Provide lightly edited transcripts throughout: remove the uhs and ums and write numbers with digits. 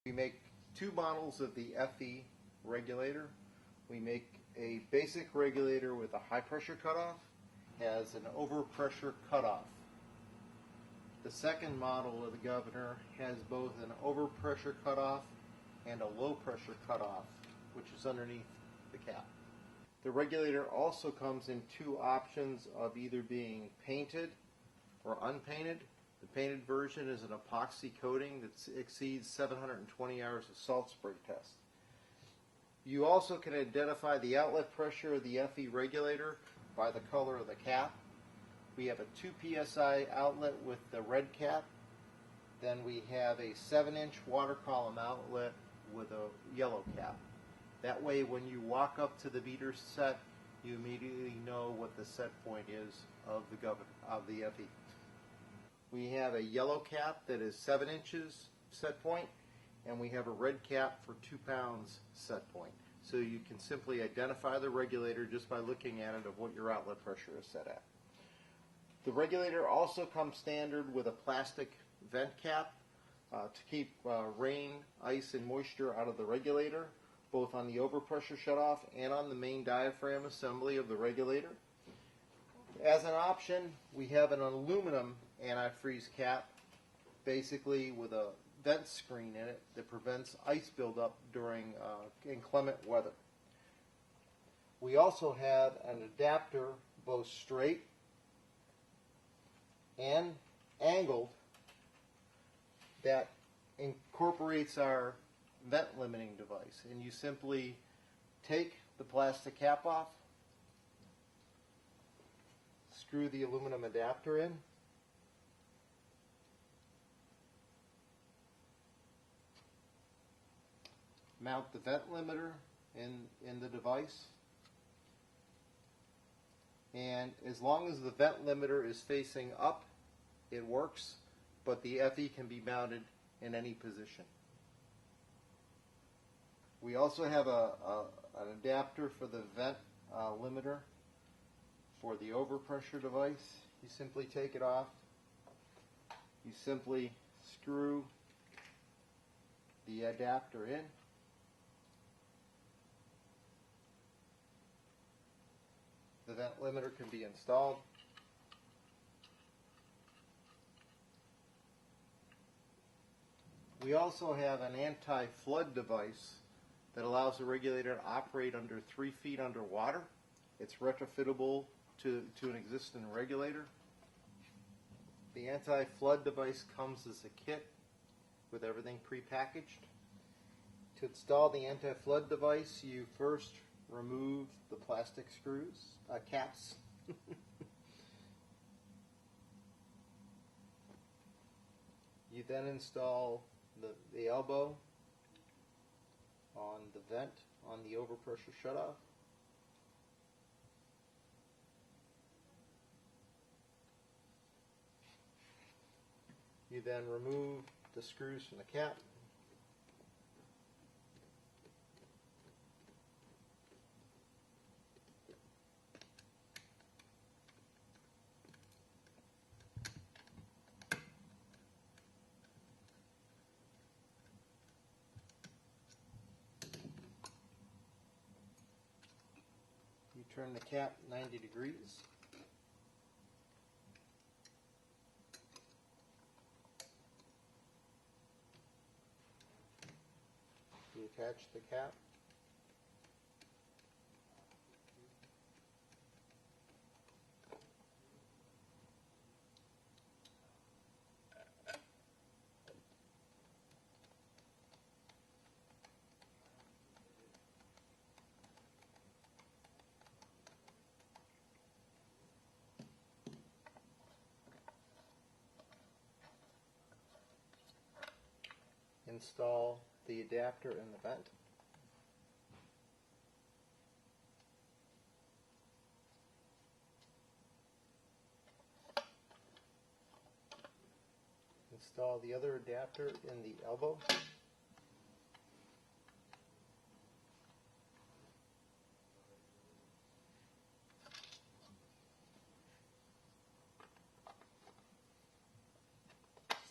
We make two models of the FE regulator. We make a basic regulator with a high pressure cutoff, has an overpressure cutoff. The second model of the Governor has both an overpressure cutoff and a low pressure cutoff, which is underneath the cap. The regulator also comes in two options of either being painted or unpainted. The painted version is an epoxy coating that exceeds 720 hours of salt spray test. You also can identify the outlet pressure of the FE regulator by the color of the cap. We have a 2 psi outlet with the red cap. Then we have a 7-inch water column outlet with a yellow cap. That way when you walk up to the meter set, you immediately know what the set point is of the FE. We have a yellow cap that is 7 inches set point, and we have a red cap for 2 pounds set point. So you can simply identify the regulator just by looking at it of what your outlet pressure is set at. The regulator also comes standard with a plastic vent cap to keep rain, ice, and moisture out of the regulator, both on the overpressure shutoff and on the main diaphragm assembly of the regulator. As an option, we have an aluminum antifreeze cap, basically with a vent screen in it that prevents ice buildup during inclement weather. We also have an adapter, both straight and angled, that incorporates our vent limiting device. And you simply take the plastic cap off, screw the aluminum adapter in, mount the vent limiter in the device, and as long as the vent limiter is facing up, it works, but the FE can be mounted in any position. We also have an adapter for the vent limiter for the overpressure device. You simply take it off, you simply screw the adapter in, the vent limiter can be installed. We also have an anti-flood device that allows the regulator to operate under 3 feet underwater. It's retrofittable to an existing regulator. The anti-flood device comes as a kit with everything prepackaged. To install the anti-flood device, you first remove the plastic caps. You then install the elbow on the vent on the overpressure shutoff. You then remove the screws from the cap. You turn the cap 90 degrees. You attach the cap. Install the adapter in the vent. Install the other adapter in the elbow.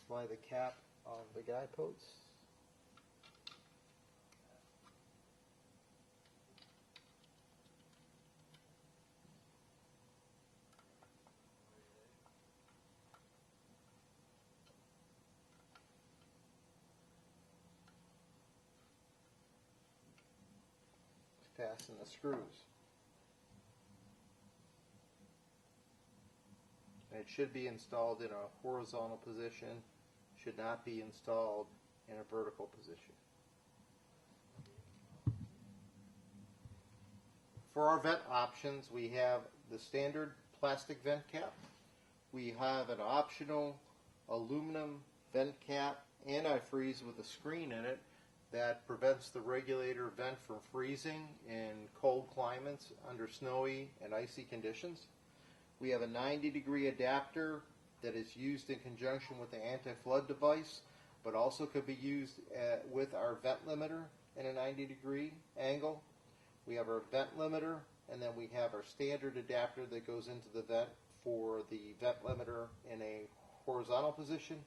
Apply the cap on the guide posts. fasten the screws. And it should be installed in a horizontal position, should not be installed in a vertical position. For our vent options, we have the standard plastic vent cap. We have an optional aluminum vent cap antifreeze with a screen in it that prevents the regulator vent from freezing in cold climates under snowy and icy conditions. We have a 90-degree adapter that is used in conjunction with the anti-flood device, but also could be used with our vent limiter in a 90-degree angle. We have our vent limiter, and then we have our standard adapter that goes into the vent for the vent limiter in a horizontal position.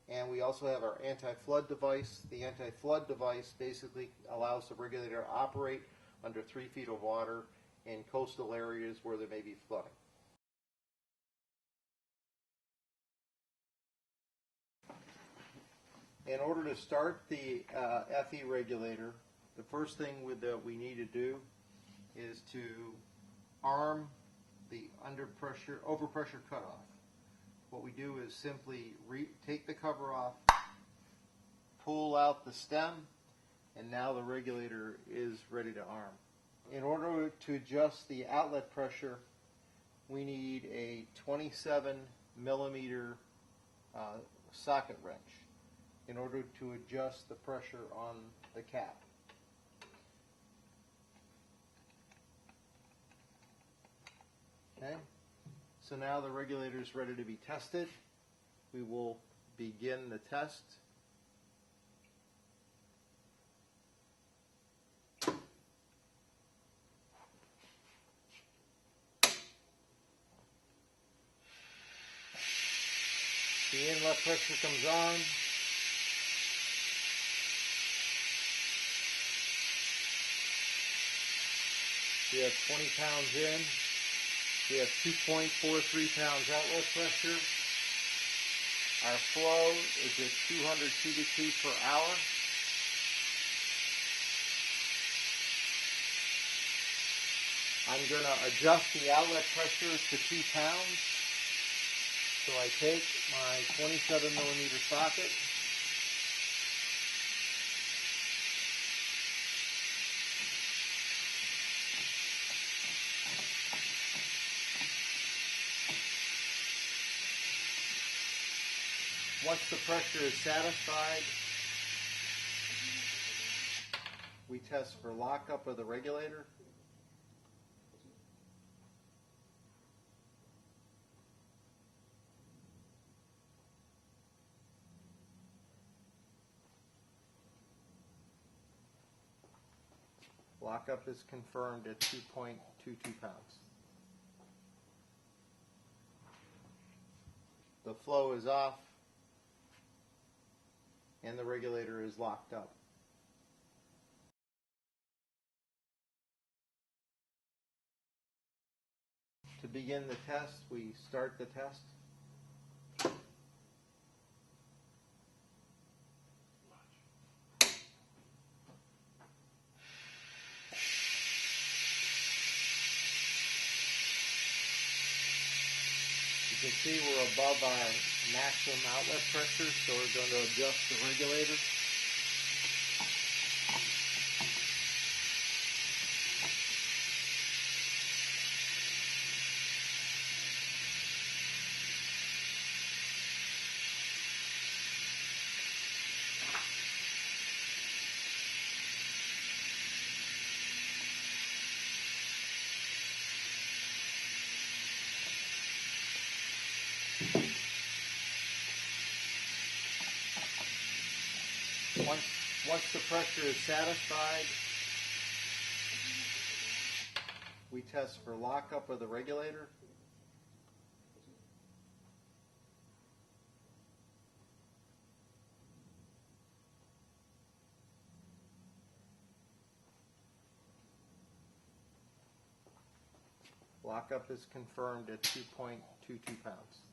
And we also have our anti-flood device. The anti-flood device basically allows the regulator to operate under 3 feet of water in coastal areas where there may be flooding. In order to start the FE regulator, the first thing that we need to do is to arm the overpressure cutoff. What we do is simply take the cover off, pull out the stem, and now the regulator is ready to arm. In order to adjust the outlet pressure, we need a 27 millimeter socket wrench in order to adjust the pressure on the cap. Okay, so now the regulator is ready to be tested. We will begin the test. The inlet pressure comes on. We have 20 pounds in. We have 2.43 pounds outlet pressure. Our flow is at 200 cubic feet per hour. I'm going to adjust the outlet pressure to 2 pounds. So I take my 27 millimeter socket, once the pressure is satisfied, we test for lockup of the regulator. Lockup is confirmed at 2.22 pounds. The flow is off and the regulator is locked up. To begin the test, we start the test. You can see we're above our maximum outlet pressure, so we're going to adjust the regulator. Once the pressure is satisfied, we test for lockup of the regulator. Lockup is confirmed at 2.22 pounds.